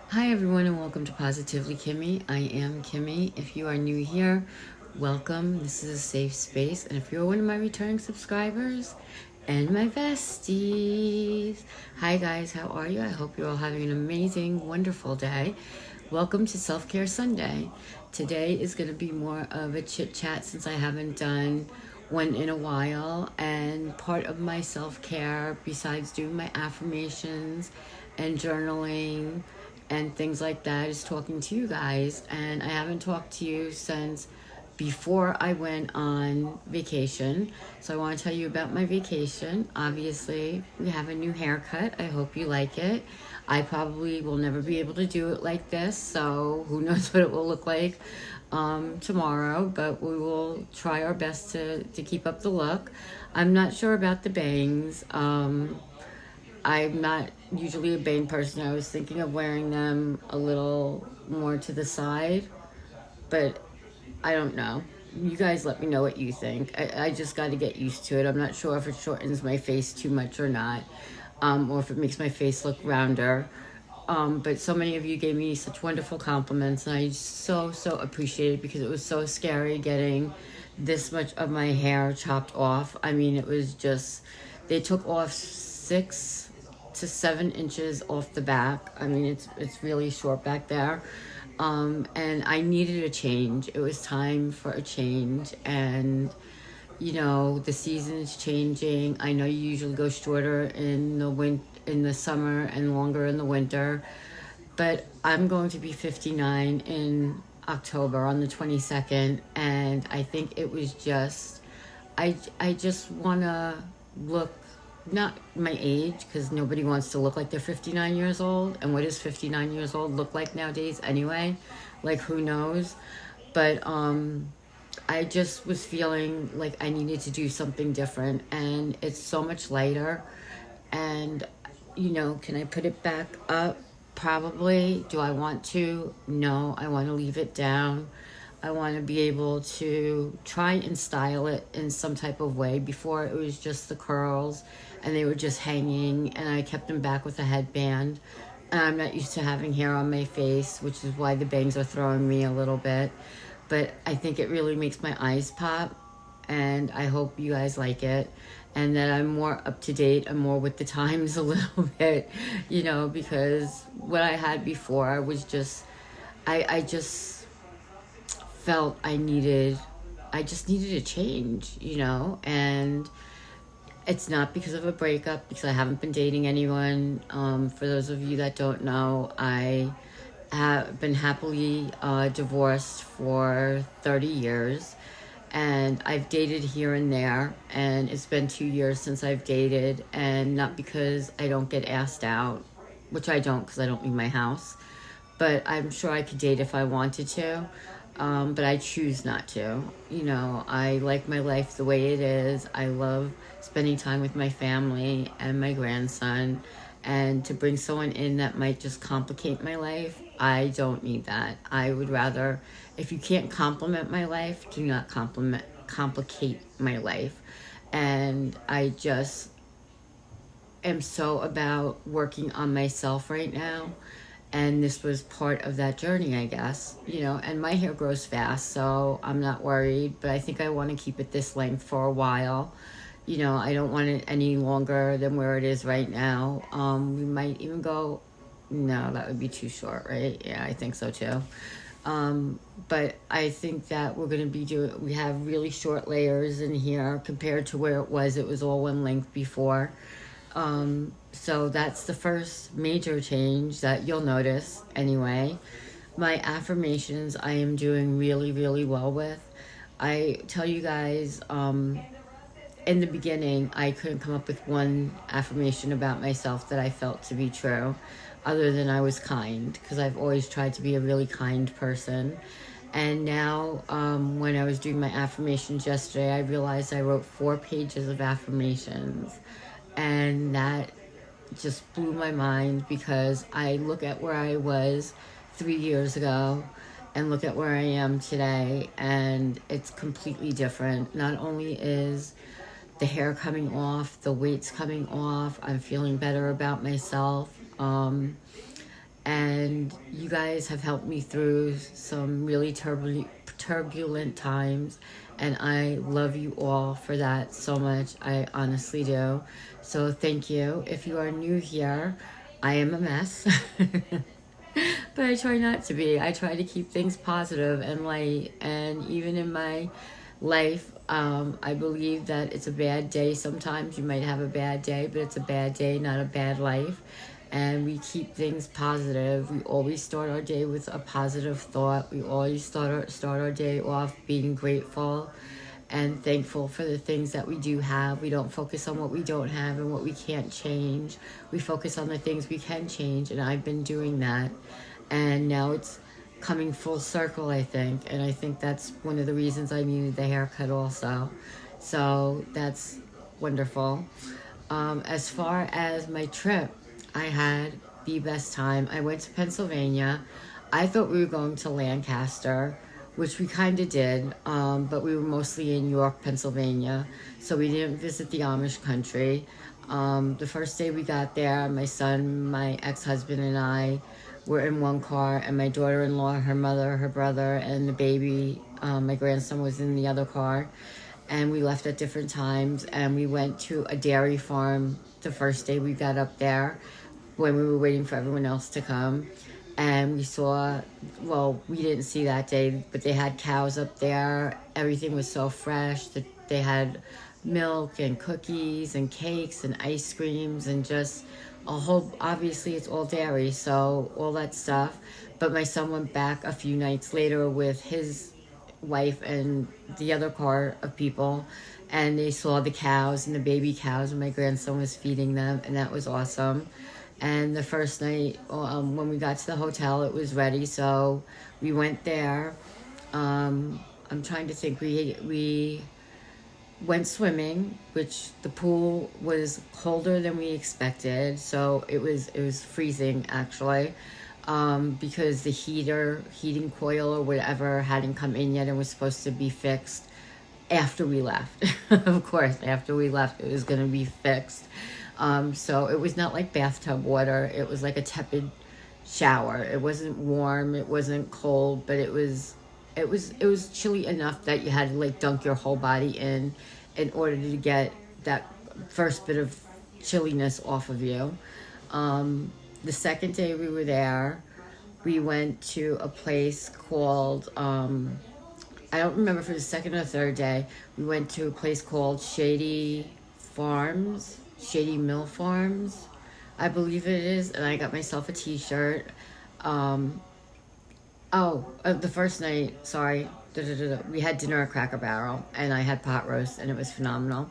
Hi everyone and welcome to Positively Kimmie. I am Kimmie. If you are new here, welcome. This is a safe space. And if you're one of my returning subscribers and my besties, hi guys, how are you? I hope you're all having an amazing, wonderful day. Welcome to Self-Care Sunday. Today is going to be more of a chit chat since I haven't done one in a while, and part of my self-care, besides doing my affirmations and journaling and things like that, is talking to you guys. And I haven't talked to you since before I went on vacation. So I want to tell you about my vacation. Obviously, we have a new haircut. I hope you like it. I probably will never be able to do it like this, so who knows what it will look like tomorrow, but we will try our best to keep up the look. I'm not sure about the bangs. I'm not usually a bang person. I was thinking of wearing them a little more to the side, but I don't know. You guys let me know what you think. I just got to get used to it. I'm not sure if it shortens my face too much or not, or if it makes my face look rounder. But so many of you gave me such wonderful compliments, and I so appreciate it, because it was so scary getting this much of my hair chopped off. I mean, it was just, they took off 6 to 7 inches off the back. I mean, it's really short back there. And I needed a change. It was time for a change, and the season's changing. I know you usually go shorter in the summer and longer in the winter, but I'm going to be 59 in October on the 22nd, and I think it was just, I just want to look, not my age, because nobody wants to look like they're 59 years old, and what does 59 years old look like nowadays anyway? Like, who knows? But I just was feeling like I needed to do something different, and it's so much lighter. And can I put it back up? Probably. Do I want to? No, I want to leave it down. I want to be able to try and style it in some type of way. Before, it was just the curls and they were just hanging, and I kept them back with a headband. And I'm not used to having hair on my face, which is why the bangs are throwing me a little bit. But I think it really makes my eyes pop, and I hope you guys like it, and that I'm more up to date and more with the times a little bit, because what I had before was just, I just felt I just needed a change, and it's not because of a breakup, because I haven't been dating anyone. For those of you that don't know, I have been happily divorced for 30 years, and I've dated here and there, and it's been 2 years since I've dated, and not because I don't get asked out, which I don't, because I don't leave my house, but I'm sure I could date if I wanted to. But I choose not to. I like my life the way it is. I love spending time with my family and my grandson. And to bring someone in that might just complicate my life, I don't need that. I would rather, if you can't complement my life, do not complicate my life. And I just am so about working on myself right now, and this was part of that journey, I guess. And my hair grows fast, so I'm not worried, but I think I want to keep it this length for a while. I don't want it any longer than where it is right now. We might even go, no, that would be too short, right? Yeah, I think so too. But I think that we're going to we have really short layers in here compared to where it was all one length before. So that's the first major change that you'll notice anyway. My affirmations, I am doing really, really well with. I tell you guys, in the beginning, I couldn't come up with one affirmation about myself that I felt to be true, other than I was kind, because I've always tried to be a really kind person. And now, when I was doing my affirmations yesterday, I realized I wrote 4 pages of affirmations. And that just blew my mind, because I look at where I was 3 years ago and look at where I am today, and it's completely different. Not only is the hair coming off, the weight's coming off, I'm feeling better about myself. and you guys have helped me through some really turbulent times, and I love you all for that so much. I honestly do. So thank you. If you are new here, I am a mess. But I try not to be. I try to keep things positive and light. And even in my life, I believe that it's a bad day. Sometimes you might have a bad day, but it's a bad day, not a bad life. And we keep things positive. We always start our day with a positive thought. We always start our day off being grateful and thankful for the things that we do have. We don't focus on what we don't have and what we can't change. We focus on the things we can change, and I've been doing that. And now it's coming full circle, I think. And I think that's one of the reasons I needed the haircut also. So that's wonderful. As far as my trip, I had the best time. I went to Pennsylvania. I thought we were going to Lancaster, which we kind of did, but we were mostly in York, Pennsylvania, so we didn't visit the Amish country. The first day we got there, my son, my ex-husband, and I were in one car, and my daughter-in-law, her mother, her brother, and the baby, my grandson, was in the other car. And we left at different times, and we went to a dairy farm the first day we got up there when we were waiting for everyone else to come. And we saw, well, we didn't see that day, but they had cows up there. Everything was so fresh. They had milk and cookies and cakes and ice creams and just a whole, obviously it's all dairy, so all that stuff. But my son went back a few nights later with his wife and the other car of people, and they saw the cows and the baby cows, and my grandson was feeding them, and that was awesome. And the first night, when we got to the hotel, it was ready, so we went there. I'm trying to think. We went swimming, which the pool was colder than we expected, so it was freezing actually, because the heating coil or whatever hadn't come in yet and was supposed to be fixed after we left. Of course, after we left, it was going to be fixed. So it was not like bathtub water. It was like a tepid shower. It wasn't warm. It wasn't cold, but it was chilly enough that you had to like dunk your whole body in order to get that first bit of chilliness off of you. The second day we were there, we went to a place called, I don't remember if it was the second or third day, we went to a place called Shady Mill Farms, I believe it is, and I got myself a t-shirt. The first night, sorry, we had dinner at Cracker Barrel, and I had pot roast, and it was phenomenal.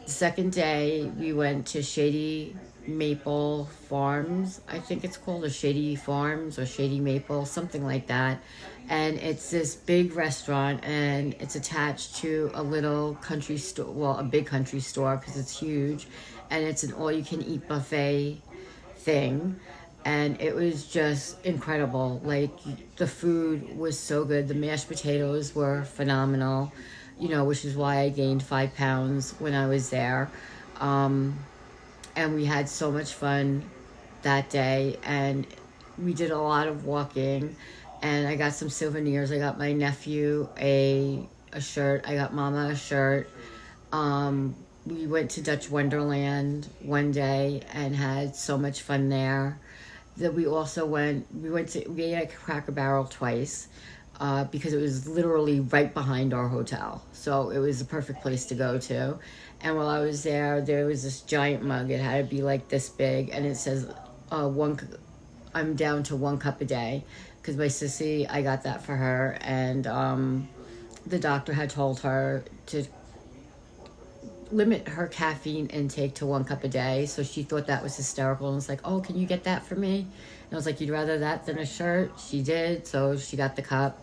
The second day, we went to Shady Maple Farms, I think it's called, or Shady Farms, or Shady Maple, something like that. And it's this big restaurant, and it's attached to a little country store, well, a big country store, because it's huge, and it's an all-you-can-eat buffet thing. And it was just incredible. Like, the food was so good. The mashed potatoes were phenomenal, which is why I gained 5 pounds when I was there. And we had so much fun that day, and we did a lot of walking, and I got some souvenirs. I got my nephew a shirt. I got Mama a shirt. We went to Dutch Wonderland one day and had so much fun there. That we ate at Cracker Barrel twice, because it was literally right behind our hotel. So it was the perfect place to go to. And while I was there was this giant mug. It had to be like this big, and it says, I'm down to 1 cup a day, because my sissy, I got that for her, and the doctor had told her to limit her caffeine intake to 1 cup a day. So she thought that was hysterical and was like, oh, can you get that for me? And I was like, you'd rather that than a shirt? She did, so she got the cup.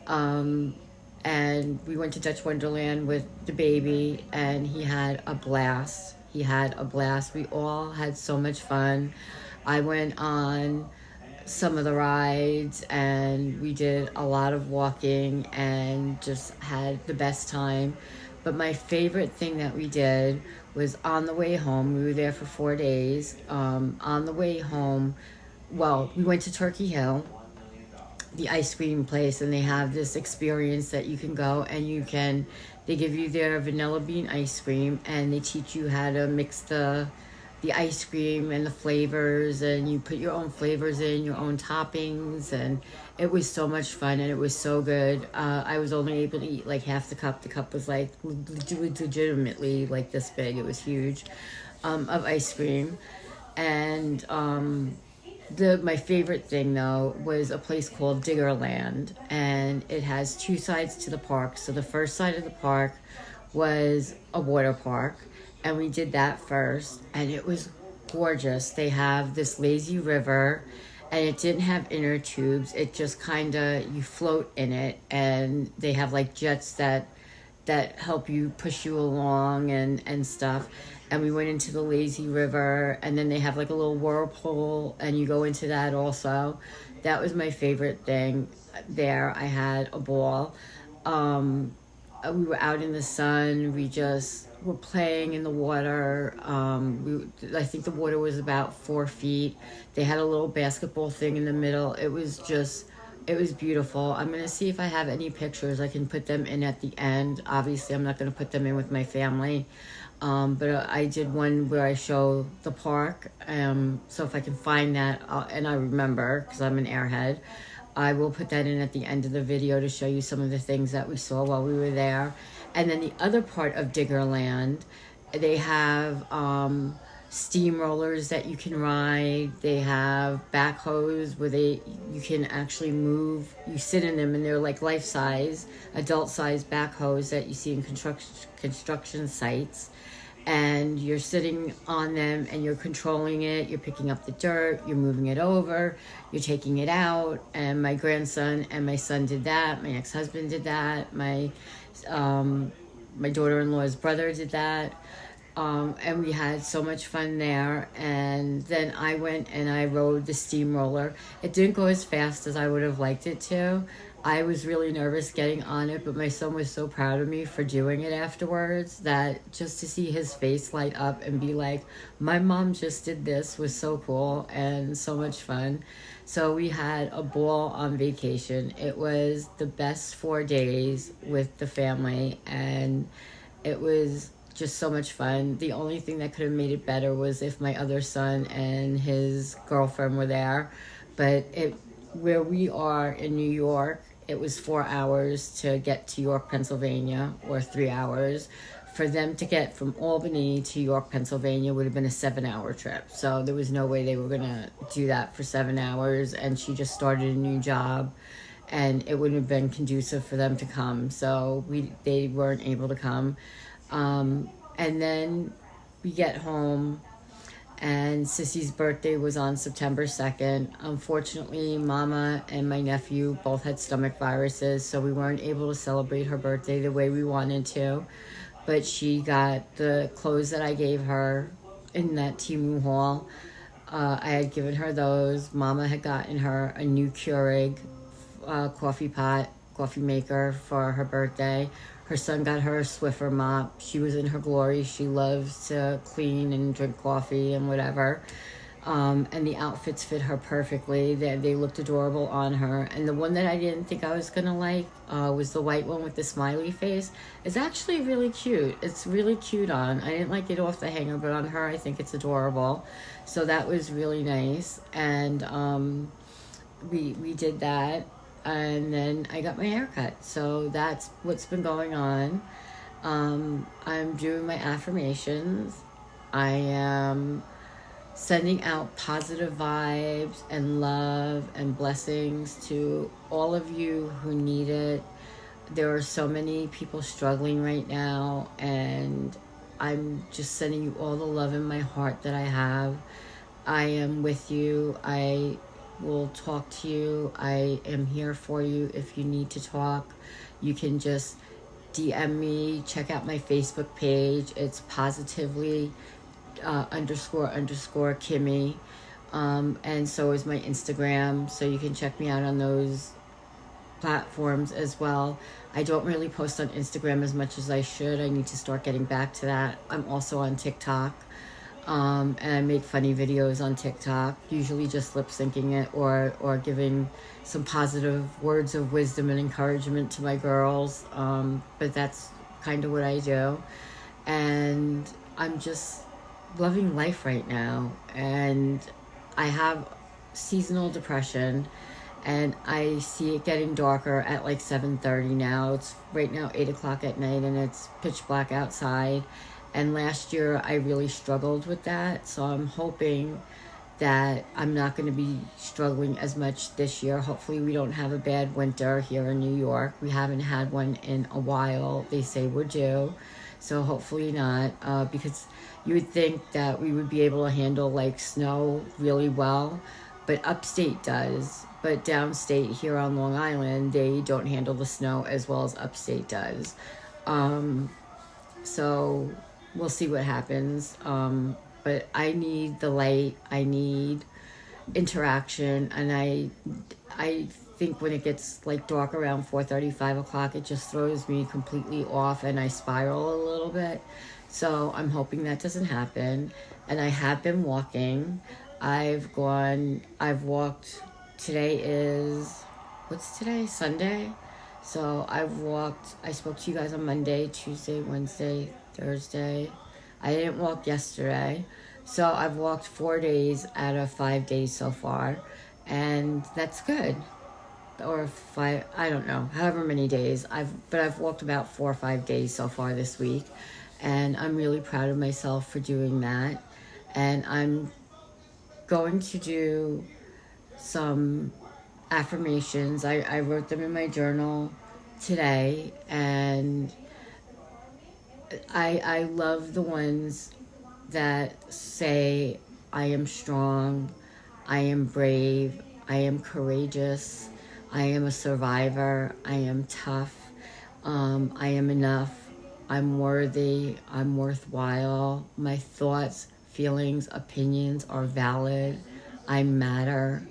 And we went to Dutch Wonderland with the baby, and he had a blast. We all had so much fun. I went on some of the rides, and we did a lot of walking and just had the best time. But my favorite thing that we did was on the way home. We were there for 4 days. On the way home, well, we went to Turkey Hill, the ice cream place, and they have this experience that you can go and they give you their vanilla bean ice cream, and they teach you how to mix the ice cream and the flavors, and you put your own flavors in, your own toppings, and it was so much fun, and it was so good. I was only able to eat like half the cup. The cup was like legitimately like this big. It was huge, of ice cream. And my favorite thing though was a place called Diggerland, and it has two sides to the park. So the first side of the park was a water park, and we did that first, and it was gorgeous. They have this lazy river, and it didn't have inner tubes. It just kind of, you float in it, and they have like jets that help you push you along and stuff. And we went into the lazy river, and then they have like a little whirlpool, and you go into that also. That was my favorite thing there. I had a ball. We were out in the sun. We just were playing in the water. I think the water was about 4 feet. They had a little basketball thing in the middle. It was beautiful. I'm going to see if I have any pictures. I can put them in at the end. Obviously, I'm not going to put them in with my family. But I did one where I show the park. So if I can find that, and I remember, because I'm an airhead, I will put that in at the end of the video to show you some of the things that we saw while we were there. And then the other part of Diggerland, they have steamrollers that you can ride. They have backhoes where you can actually move. You sit in them, and they're like life-size, adult-size backhoes that you see in construction sites. And you're sitting on them, and you're controlling it. You're picking up the dirt, you're moving it over, you're taking it out. And my grandson and my son did that. My ex-husband did that. My daughter-in-law's brother did that. And we had so much fun there. And then I went and I rode the steamroller. It didn't go as fast as I would have liked it to. I was really nervous getting on it, but my son was so proud of me for doing it afterwards, that just to see his face light up and be like, my mom just did this, was so cool and so much fun. So we had a ball on vacation. It was the best 4 days with the family, and it was just so much fun. The only thing that could have made it better was if my other son and his girlfriend were there. But where we are in New York, it was 4 hours to get to York, Pennsylvania, or 3 hours. For them to get from Albany to York, Pennsylvania would have been a 7-hour trip. So there was no way they were gonna do that for 7 hours. And she just started a new job, and it wouldn't have been conducive for them to come. So they weren't able to come. And then we get home, and Sissy's birthday was on September 2nd. Unfortunately, Mama and my nephew both had stomach viruses, so we weren't able to celebrate her birthday the way we wanted to. But she got the clothes that I gave her in that Temu haul. I had given her those. Mama had gotten her a new Keurig coffee maker for her birthday. Her son got her a Swiffer mop. She was in her glory. She loves to clean and drink coffee and whatever. And the outfits fit her perfectly. They looked adorable on her. And the one that I didn't think I was going to like was the white one with the smiley face. It's actually really cute. It's really cute on. I didn't like it off the hanger, but on her I think it's adorable. So that was really nice. And we did that. And then I got my hair cut. So that's what's been going on. I'm doing my affirmations. I am sending out positive vibes and love and blessings to all of you who need it. There are so many people struggling right now, and I'm just sending you all the love in my heart that I have. I am with you. I will talk to you. I am here for you. If you need to talk, you can just DM me. Check out my Facebook page. It's positively _ Kimmie. And so is my Instagram. So you can check me out on those platforms as well. I don't really post on Instagram as much as I should. I need to start getting back to that. I'm also on TikTok. And I make funny videos on TikTok, usually just lip syncing it or giving some positive words of wisdom and encouragement to my girls. But that's kind of what I do. And I'm just loving life right now. And I have seasonal depression, and I see it getting darker at like 7:30 now. It's right now 8 o'clock at night, and it's pitch black outside. And last year I really struggled with that, so I'm hoping that I'm not going to be struggling as much this year. Hopefully we don't have a bad winter here in New York. We haven't had one in a while. They say we're due, so hopefully not, because you would think that we would be able to handle like snow really well, but upstate does. But downstate here on Long Island, they don't handle the snow as well as upstate does. So we'll see what happens. But I need the light. I need interaction, and I think when it gets like dark around 4:30, 5 o'clock, it just throws me completely off, and I spiral a little bit. So I'm hoping that doesn't happen. And I have been walking. I've walked. Today is, what's today? Sunday. So I've walked. I spoke to you guys on Monday, Tuesday, Wednesday, Thursday. I didn't walk yesterday. So I've walked 4 days out of 5 days so far, and that's good. Or 5, I don't know, however many days. I've walked about 4 or 5 days so far this week, and I'm really proud of myself for doing that. And I'm going to do some affirmations. I wrote them in my journal today, and I love the ones that say, I am strong, I am brave, I am courageous, I am a survivor, I am tough, I am enough, I'm worthy, I'm worthwhile, my thoughts, feelings, opinions are valid, I matter.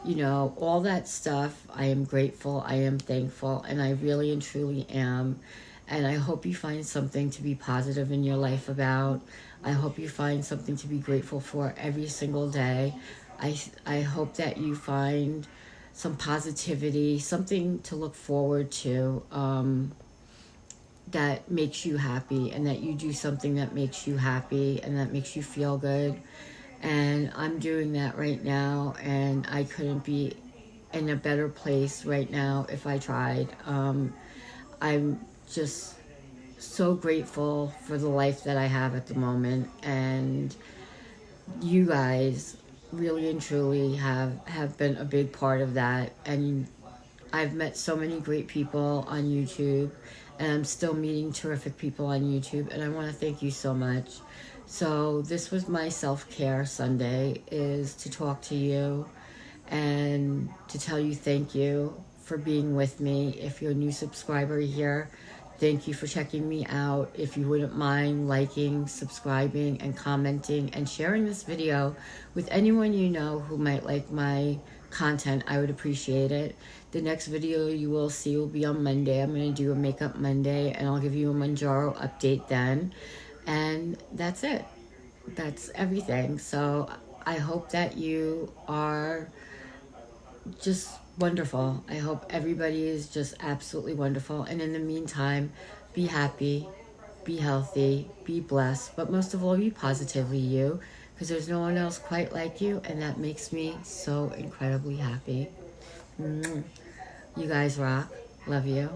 You know, all that stuff. I am grateful, I am thankful, and I really and truly am. And I hope you find something to be positive in your life about. I hope you find something to be grateful for every single day. I hope that you find some positivity, something to look forward to, that makes you happy, and that you do something that makes you happy and that makes you feel good. And I'm doing that right now, and I couldn't be in a better place right now if I tried. I'm just so grateful for the life that I have at the moment, and you guys really and truly have been a big part of that. And I've met so many great people on YouTube, and I'm still meeting terrific people on YouTube, and I want to thank you so much. So this was my self-care Sunday, is to talk to you and to tell you thank you for being with me. If you're a new subscriber here, thank you for checking me out. If you wouldn't mind liking, subscribing, and commenting, and sharing this video with anyone you know who might like my content, I would appreciate it. The next video you will see will be on Monday. I'm going to do a Makeup Monday, and I'll give you a Manjaro update then. And that's it. That's everything. So I hope that you are just wonderful. I hope everybody is just absolutely wonderful. And in the meantime, be happy, be healthy, be blessed, but most of all, be positively you, because there's no one else quite like you, and that makes me so incredibly happy. You guys rock. Love you.